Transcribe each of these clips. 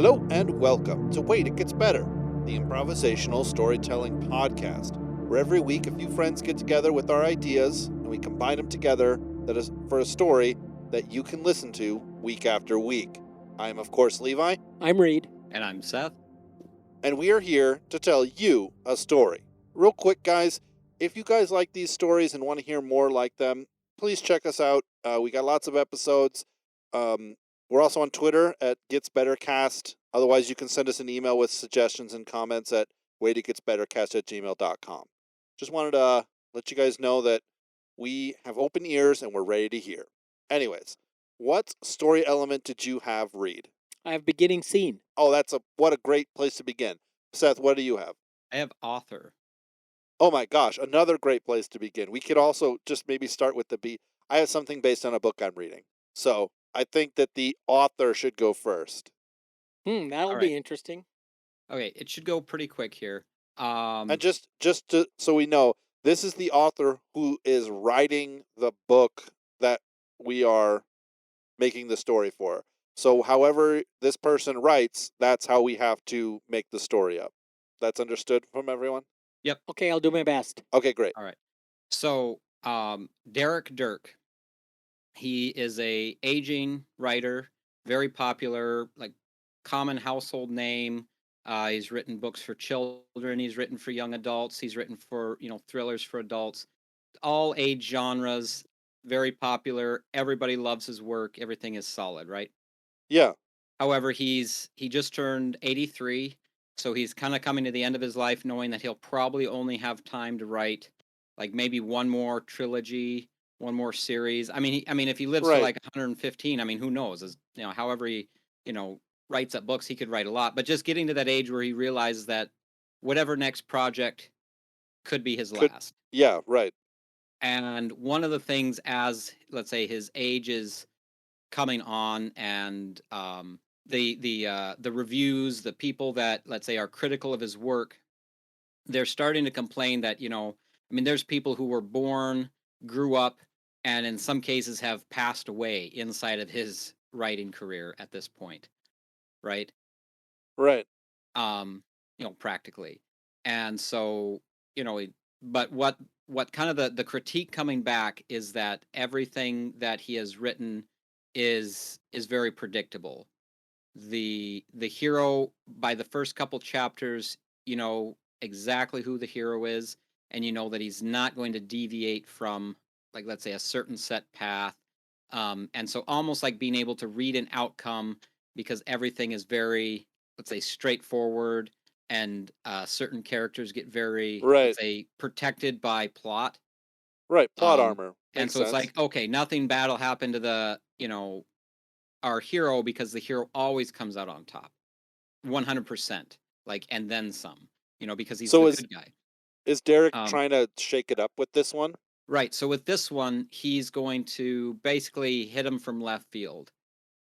Hello and welcome to Wait, It Gets Better, the improvisational storytelling podcast, where every week a few friends get together with our ideas and we combine them together for a story that you can listen to week after week. I am, of course, Levi. I'm Reed. And I'm Seth. And we are here to tell you a story. Real quick, guys, if you guys like these stories and want to hear more like them, please check us out. We got lots of episodes. We're also on Twitter at WIGB. Otherwise, you can send us an email with suggestions and comments at Waititgetsbettercast@gmail.com. Just wanted to let you guys know that we have open ears and we're ready to hear. Anyways, what story element did you have, Reed? I have beginning scene. Oh, what a great place to begin. Seth, what do you have? I have author. Oh my gosh, another great place to begin. We could also just maybe start with the B. I have something based on a book I'm reading. So I think that the author should go first. That'll be interesting. Okay, it should go pretty quick here. And so we know, this is the author who is writing the book that we are making the story for. So however this person writes, that's how we have to make the story up. That's understood from everyone? Yep. Okay, I'll do my best. Okay, great. All right. So, Dirk. He is a aging writer, very popular, like common household name. He's written books for children. He's written for young adults. He's written for, thrillers for adults, all age genres, very popular. Everybody loves his work. Everything is solid, right? Yeah. However, he just turned 83, so he's kind of coming to the end of his life knowing that he'll probably only have time to write like maybe one more trilogy, one more series. I mean, if he lives to like 115, I mean, who knows? However he, writes up books, he could write a lot. But just getting to that age where he realizes that whatever next project could be his last. Yeah, right. And one of the things, as let's say his age is coming on, and the reviews, the people that let's say are critical of his work, they're starting to complain that there's people who were born, grew up, and in some cases have passed away inside of his writing career at this point, right? Right. Practically. And so, but what kind of the critique coming back is that everything that he has written is very predictable. The hero, by the first couple chapters, you know exactly who the hero is, and you know that he's not going to deviate from, like, let's say, a certain set path. And so almost like being able to read an outcome, because everything is very, let's say, straightforward, and certain characters get very, let's say, protected by plot. Right, plot armor. And so it's like, okay, nothing bad will happen to the, our hero, because the hero always comes out on top, 100%, like, and then some, because he's the good guy. Is Derek trying to shake it up with this one? Right. So with this one, he's going to basically hit him from left field.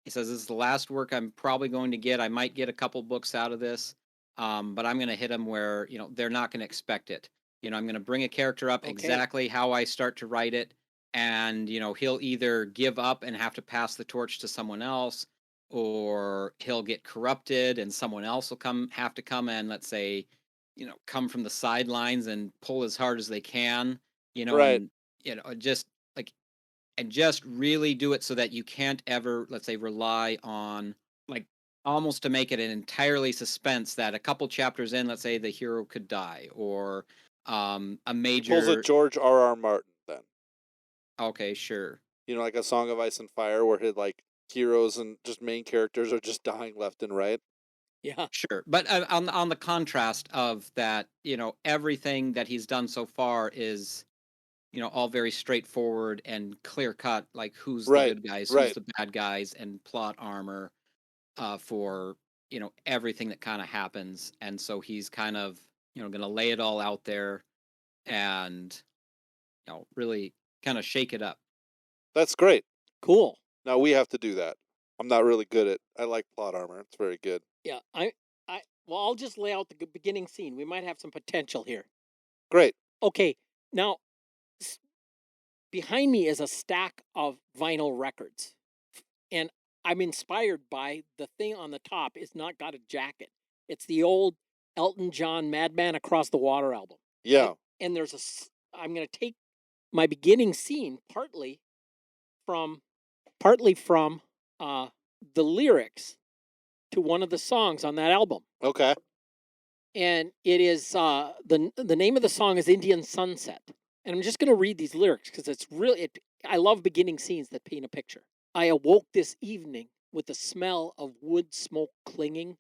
He says, this is the last work I'm probably going to get. I might get a couple books out of this, but I'm going to hit him where, they're not going to expect it. I'm going to bring a character up exactly how I start to write it. And, he'll either give up and have to pass the torch to someone else, or he'll get corrupted and someone else will have to come and, let's say, come from the sidelines and pull as hard as they can, and, just like, and just really do it so that you can't ever, let's say, rely on, like, almost to make it an entirely suspense that a couple chapters in, let's say, the hero could die, or a major... He pulls a George R.R. Martin, then. Okay, sure. Like A Song of Ice and Fire, where his, like, heroes and just main characters are just dying left and right. Yeah, sure. But on the contrast of that, everything that he's done so far is, all very straightforward and clear cut, like who's the good guys, who's the bad guys, and plot armor for, everything that kind of happens. And so he's kind of, going to lay it all out there and, really kind of shake it up. That's great. Cool. Now we have to do that. I'm not really good at. I like plot armor. It's very good. Yeah, well, I'll just lay out the beginning scene. We might have some potential here. Great. Okay, now behind me is a stack of vinyl records, and I'm inspired by the thing on the top. It's not got a jacket. It's the old Elton John "Madman Across the Water" album. Yeah. And there's I'm going to take my beginning scene partly from the lyrics to one of the songs on that album. Okay. And it is the name of the song is Indian Sunset. And I'm just going to read these lyrics because it's really I love beginning scenes that paint a picture. I awoke this evening with the smell of wood smoke clinging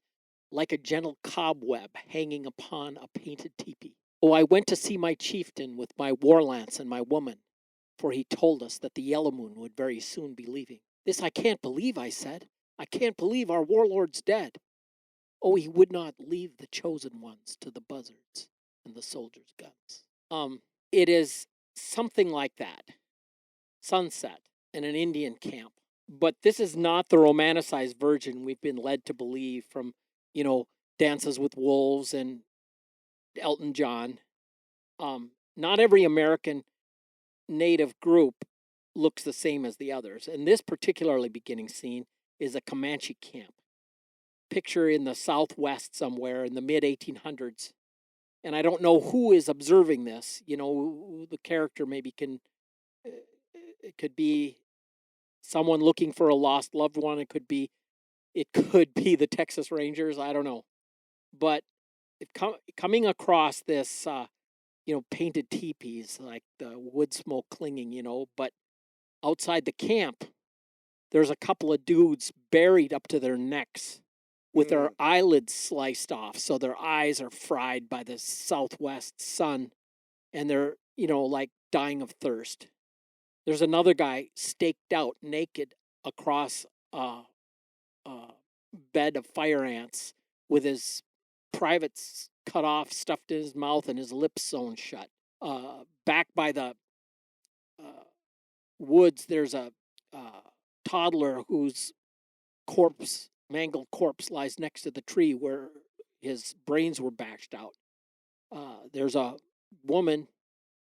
like a gentle cobweb hanging upon a painted teepee. Oh, I went to see my chieftain with my war lance and my woman, for he told us that the yellow moon would very soon be leaving. This I can't believe, I said. I can't believe our warlord's dead. Oh, he would not leave the chosen ones to the buzzards and the soldiers' guns. It is something like that. Sunset in an Indian camp. But this is not the romanticized version we've been led to believe from, Dances with Wolves and Elton John. Not every American native group looks the same as the others. And this particularly beginning scene is a Comanche camp. Picture in the Southwest somewhere in the mid 1800s. And I don't know who is observing this. The character maybe it could be someone looking for a lost loved one. It could be the Texas Rangers. I don't know. But coming across this, painted teepees, like the wood smoke clinging, but outside the camp, there's a couple of dudes buried up to their necks with their eyelids sliced off. So their eyes are fried by the southwest sun and they're, like dying of thirst. There's another guy staked out naked across a bed of fire ants with his privates cut off, stuffed in his mouth, and his lips sewn shut. Back by the woods, there's a toddler whose mangled corpse, lies next to the tree where his brains were bashed out. There's a woman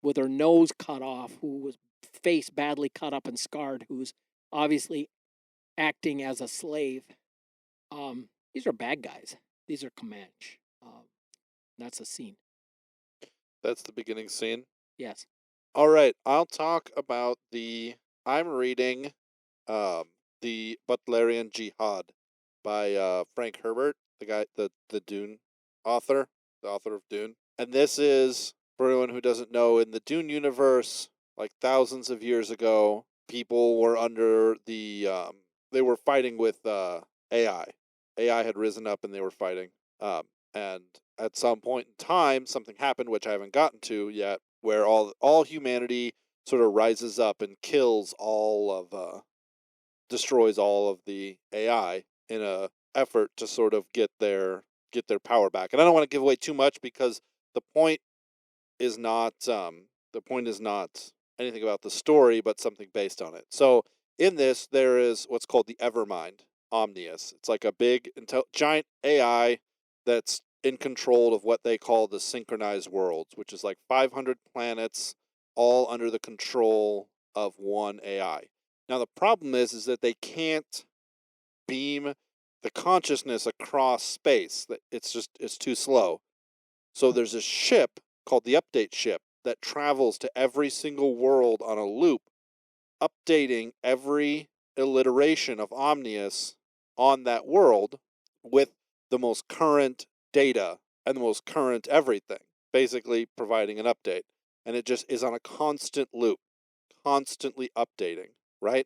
with her nose cut off, who was face badly cut up and scarred, who's obviously acting as a slave. These are bad guys. These are Comanche. That's a scene. That's the beginning scene. Yes. All right, I'll talk about I'm reading the Butlerian Jihad by Frank Herbert, the guy, the Dune author, the author of Dune. And this is, for anyone who doesn't know, in the Dune universe, like thousands of years ago, people were under they were fighting with AI. AI had risen up and they were fighting. And at some point in time, something happened, which I haven't gotten to yet, where all humanity sort of rises up and kills destroys all of the AI in a effort to sort of get their power back. And I don't want to give away too much because the point is not anything about the story, but something based on it. So in this, there is what's called the Evermind Omnius. It's like a big giant AI that's in control of what they call the synchronized worlds, which is like 500 planets all under the control of one AI. Now the problem is that they can't beam the consciousness across space. It's too slow. So there's a ship called the Update Ship that travels to every single world on a loop, updating every alliteration of Omnius on that world with the most current data and the most current everything, basically providing an update. And it just is on a constant loop, constantly updating, right?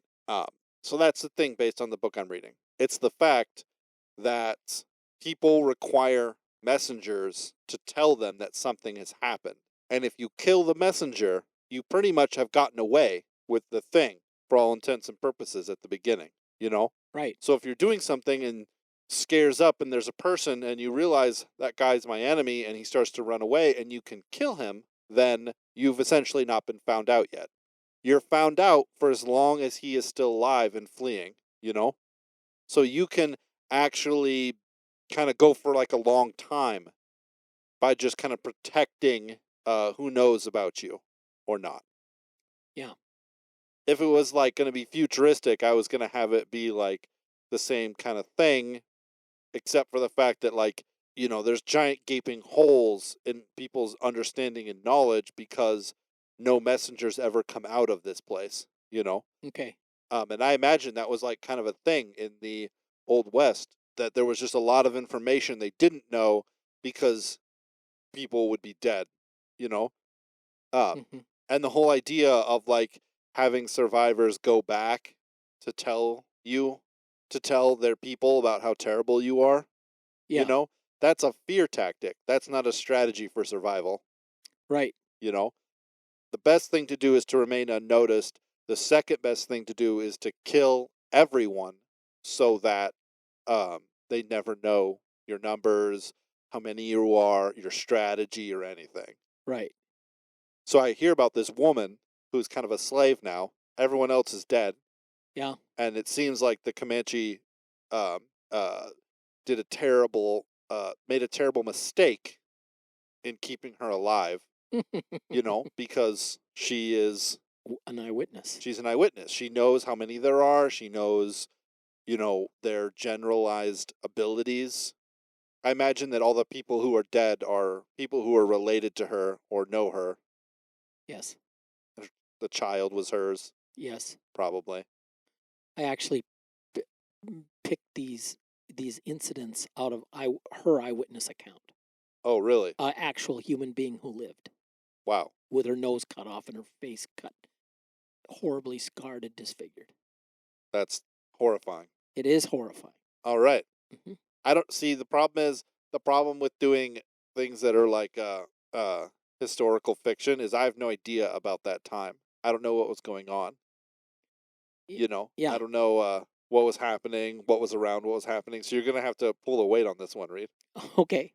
So that's the thing based on the book I'm reading. It's the fact that people require messengers to tell them that something has happened. And if you kill the messenger, you pretty much have gotten away with the thing for all intents and purposes at the beginning, Right. So if you're doing something and scares up and there's a person and you realize that guy's my enemy and he starts to run away and you can kill him, then you've essentially not been found out yet. You're found out for as long as he is still alive and fleeing, So you can actually kind of go for like a long time by just kind of protecting who knows about you or not. Yeah. If it was like going to be futuristic, I was going to have it be like the same kind of thing, except for the fact that, like, you know, there's giant gaping holes in people's understanding and knowledge because no messengers ever come out of this place, you know? Okay. And I imagine that was like kind of a thing in the Old West, that there was just a lot of information they didn't know because people would be dead, you know? Mhm. And the whole idea of like having survivors go back to tell their people about how terrible you are, you Yeah. know, that's a fear tactic. That's not a strategy for survival, Right. you know? The best thing to do is to remain unnoticed. The second best thing to do is to kill everyone so that they never know your numbers, how many you are, your strategy, or anything. Right. So I hear about this woman who's kind of a slave now. Everyone else is dead, Yeah. and it seems like the Comanche um, uh, made a terrible mistake in keeping her alive. You know, because she's An eyewitness. an eyewitness. She knows how many there are. She knows, you know, their generalized abilities. I imagine that all the people who are dead are people who are related to her or know her. Yes. The child was hers, Yes. probably. I actually picked these incidents out of her eyewitness account. Oh, really? Actual human being who lived Wow. with her nose cut off and her face cut, horribly scarred and disfigured. That's horrifying. It is horrifying. All right. hmm I don't see the problem with doing things that are like historical fiction is I have no idea about that time. I don't know what was going on. You know, I Yeah. don't know what was happening, what was around, what was happening. So you're gonna have to pull the weight on this one, Reed. Okay.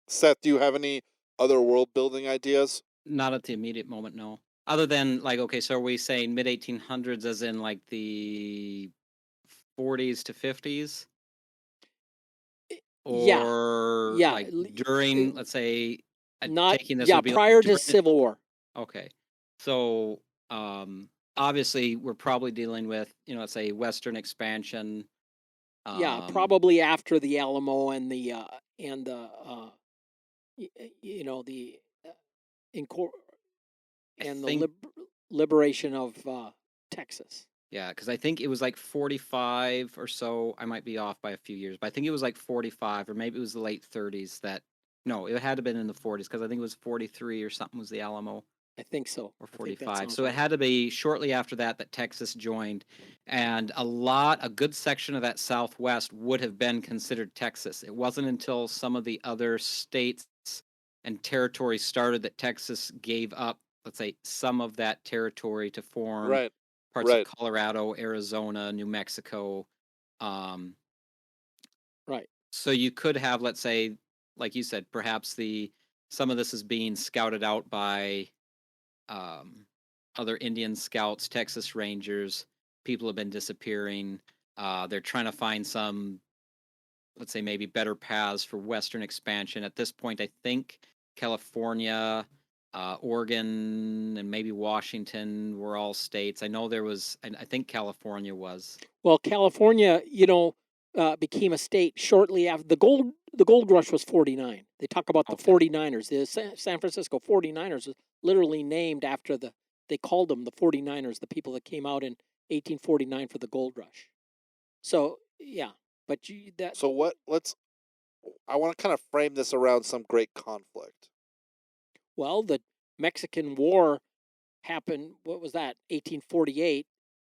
Seth, do you have any other world building ideas? Not at the immediate moment, no. Other than like, okay, so are we saying mid 1800s, as in like the 40s to 50s, Yeah. or Yeah. like during, let's say, Not. taking this Yeah. would be like Prior to during Civil War. Okay, so obviously we're probably dealing with, you know, let's say Western expansion. Yeah. Probably after the Alamo and the you know the I and the think, liberation of Texas. yeah, because I think it was like 45 or so. I might be off by a few years, but I think it was like 45, or maybe it was the late 30s that, no, it had to have been in the 40s because I think it was 43 or something was the Alamo, I think so. or I think that 45. sounds So it right. had to be shortly after that that Texas joined. And a good section of that Southwest would have been considered Texas. It wasn't until some of the other states and territories started that Texas gave up, let's say, some of that territory to form Right. parts of Right. Colorado, Arizona, New Mexico. Um, Right. so you could have, let's say, like you said, perhaps some of this is being scouted out by other Indian scouts, Texas Rangers. People have been disappearing. They're trying to find some, let's say, maybe better paths for Western expansion. At this point, I think California, Oregon, and maybe Washington were all states. I know there was, and I think California was. Well, California, you know, became a state shortly after the gold rush was 49. They talk about the Okay. 49ers. The San Francisco 49ers was literally named after they called them the 49ers, the people that came out in 1849 for the gold rush. So, yeah, but So I want to kind of frame this around some great conflict. well, the Mexican War happened, what was that? 1848.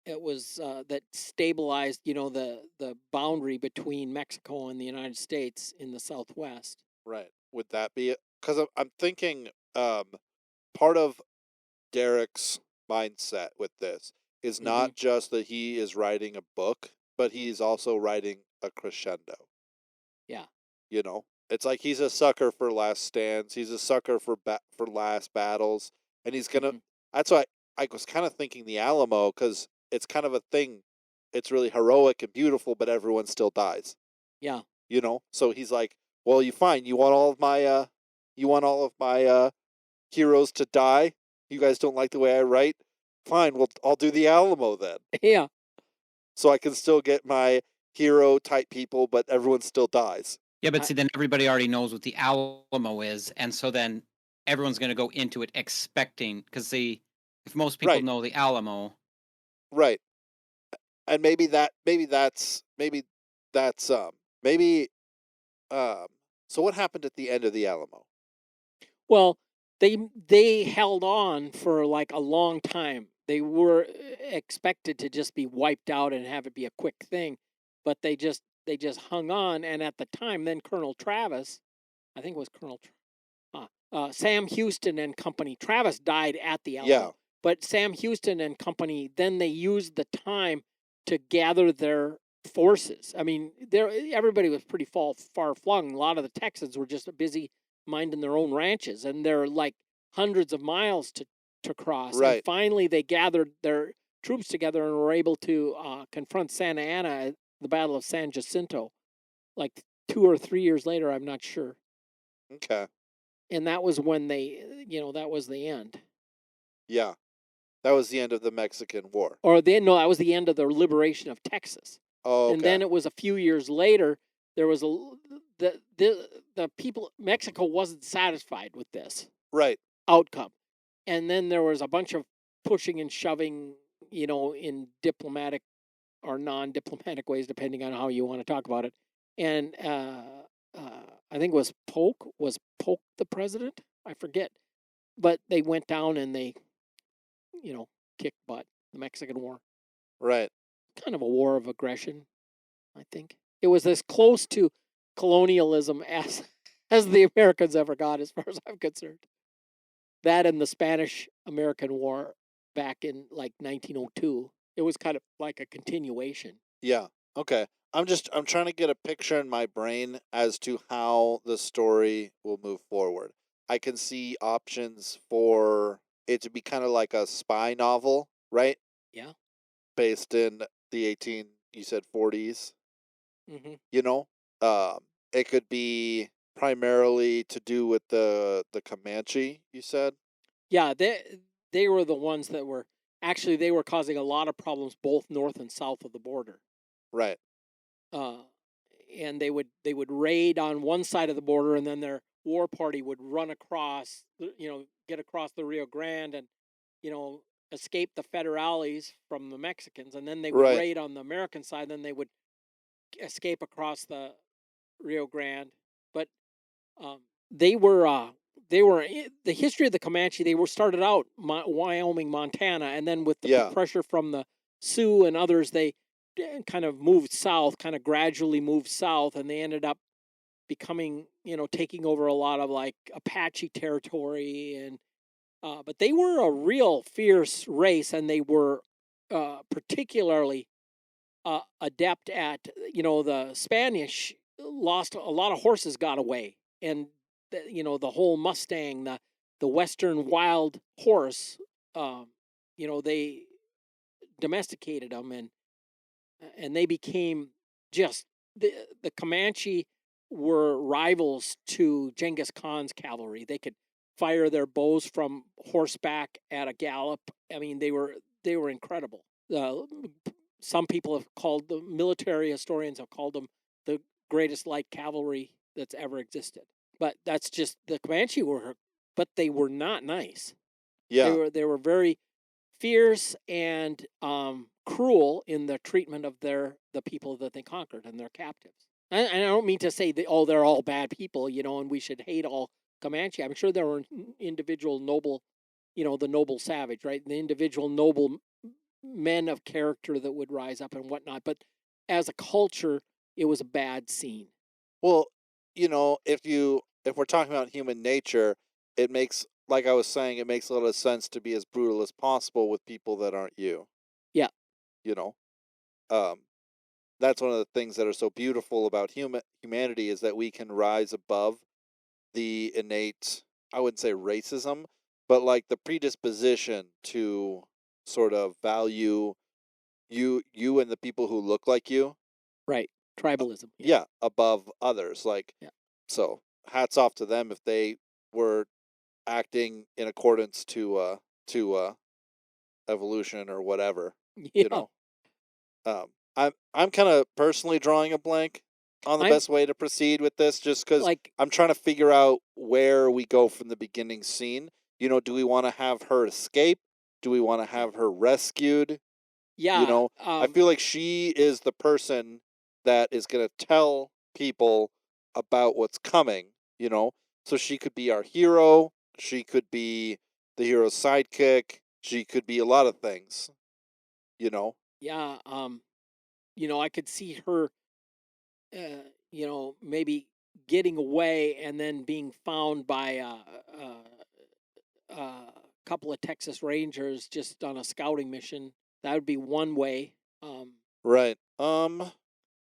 It was that stabilized, you know, the boundary between Mexico and the United States in the Southwest. Right. Would that be it? Because I'm thinking part of Derek's mindset with this is hmm not just that he is writing a book, but he's also writing a crescendo. Yeah. You know, it's like he's a sucker for last stands. He's a sucker for last battles, and he's gonna. hmm That's why I was kind of thinking the Alamo because it's kind of a thing. It's really heroic and beautiful, but everyone still dies. Yeah. You know, so he's like, "Well, you fine. You want all of my heroes to die. You guys don't like the way I write. Fine. Well, I'll do the Alamo then, Yeah. so I can still get my hero type people, but everyone still dies. Yeah, but see, then everybody already knows what the Alamo is, and so then everyone's going to go into it expecting, because see, if most people Right. know the Alamo, Right. And maybe that's so what happened at the end of the Alamo? Well, they held on for like a long time. They were expected to just be wiped out and have it be a quick thing, but they just hung on. And at the time, then Colonel Travis, I think it was Sam Houston and company. Travis died at the Alamo, Yeah. but Sam Houston and company, then they used the time to gather their forces. I mean, everybody was pretty far flung. A lot of the Texans were just busy minding their own ranches, and they're like hundreds of miles to cross. Right. And finally, they gathered their troops together and were able to confront Santa Anna at the Battle of San Jacinto, like 2 or 3 years later. I'm not sure. Okay. And that was when that was the end. Yeah. That was the end of the Mexican War. Or that was the end of the liberation of Texas. Oh, okay. And then it was a few years later, there was the people, Mexico wasn't satisfied with this Right. outcome. And then there was a bunch of pushing and shoving, in diplomatic or non-diplomatic ways, depending on how you want to talk about it. And I think was Polk the president? I forget. But they went down and they, kicked butt. The Mexican War. Right. Kind of a war of aggression, I think. It was as close to colonialism as the Americans ever got, as far as I'm concerned. That and the Spanish-American War back in like 1902. It was kind of like a continuation. Yeah. Okay. I'm trying to get a picture in my brain as to how the story will move forward. I can see options for it to be kind of like a spy novel, right? Yeah. Based in the you said 40s. Mm-hmm. It could be primarily to do with the Comanche, you said? Yeah, they were the ones that were actually they were causing a lot of problems both north and south of the border. Right. And they would raid on one side of the border, and then their war party would run across, get across the Rio Grande, and escape the federales from the Mexicans, and then they would Right. raid on the American side. Then they would escape across the Rio Grande, but they were the history of the Comanche. They were started out Wyoming, Montana, and then with the Yeah. pressure from the Sioux and others, they kind of moved south, kind of gradually moved south, and they ended up becoming, taking over a lot of like Apache territory, and but they were a real fierce race, and they were particularly adept at, the Spanish lost a lot of horses, got away, and the whole Mustang, the Western wild horse, they domesticated them, and they became just the Comanche were rivals to Genghis Khan's cavalry. They could fire their bows from horseback at a gallop. I mean, they were incredible. Some people have called the military historians have called them the greatest light cavalry that's ever existed. But that's just the Comanche but they were not nice. Yeah. They were very fierce and cruel in the treatment of the people that they conquered and their captives. And I don't mean to say that they're all bad people, and we should hate all Comanche. I'm sure there were individual noble, the noble savage, right? The individual noble men of character that would rise up and whatnot. But as a culture, it was a bad scene. Well, if we're talking about human nature, it makes, like I was saying, it makes a lot of sense to be as brutal as possible with people that aren't you. Yeah. That's one of the things that are so beautiful about humanity is that we can rise above the innate, I wouldn't say racism, but like the predisposition to sort of value you and the people who look like you. Right. Tribalism. Yeah, above others. Like, Yeah. So hats off to them if they were acting in accordance to evolution or whatever. Yeah. I'm kind of personally drawing a blank on the I'm best way to proceed with this, just because like, I'm trying to figure out where we go from the beginning scene. Do we want to have her escape? Do we want to have her rescued? You yeah, know, I feel like she is the person that is going to tell people about what's coming, So she could be our hero. She could be the hero's sidekick. She could be a lot of things, you know? yeah, I could see her, maybe getting away and then being found by a couple of Texas Rangers just on a scouting mission. That would be one way. Right.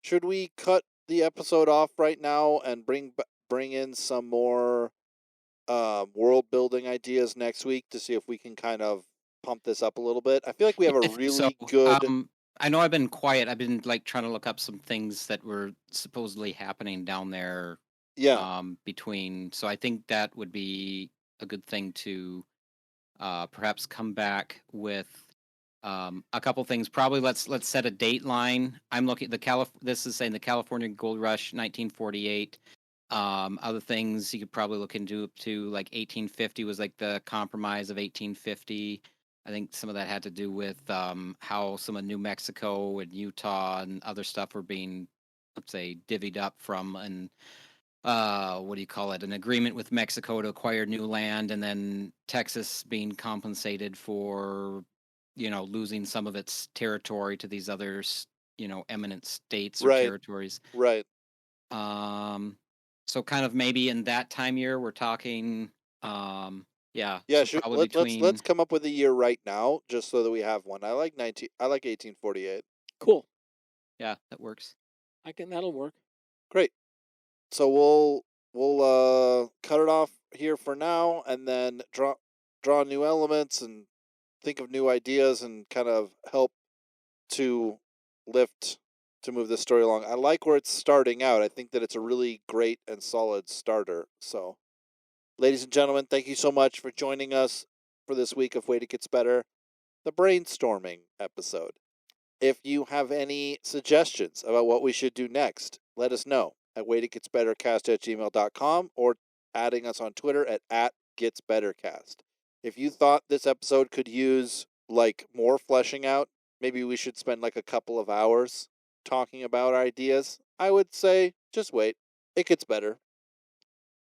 Should we cut the episode off right now and bring in some more world building ideas next week to see if we can kind of pump this up a little bit? I feel like we have Yeah, a I think so. really good. I know I've been quiet. I've been like trying to look up some things that were supposedly happening down there Yeah. between. So I think that would be a good thing to perhaps come back with a couple things. Probably let's set a date line. I'm looking This is saying the California Gold Rush, 1948. Other things you could probably look into to like 1850 was like the Compromise of 1850. I think some of that had to do with how some of New Mexico and Utah and other stuff were being, let's say, divvied up from an what do you call it? An agreement with Mexico to acquire new land, and then Texas being compensated for, losing some of its territory to these others, eminent states or Right. territories. Right. Um, so kind of maybe in that time year we're talking, yeah. Yeah. So probably Let's between come up with a year right now, just so that we have one. I like 1848. Cool. yeah, that works. That'll work. Great. So we'll cut it off here for now, and then draw new elements and think of new ideas and kind of help to lift to move this story along. I like where it's starting out. I think that it's a really great and solid starter. So, ladies and gentlemen, thank you so much for joining us for this week of Wait It Gets Better, the brainstorming episode. If you have any suggestions about what we should do next, let us know at waititgetsbettercast@gmail.com or adding us on Twitter at @getsbettercast. If you thought this episode could use like more fleshing out, maybe we should spend like a couple of hours talking about ideas, I would say just wait. It gets better.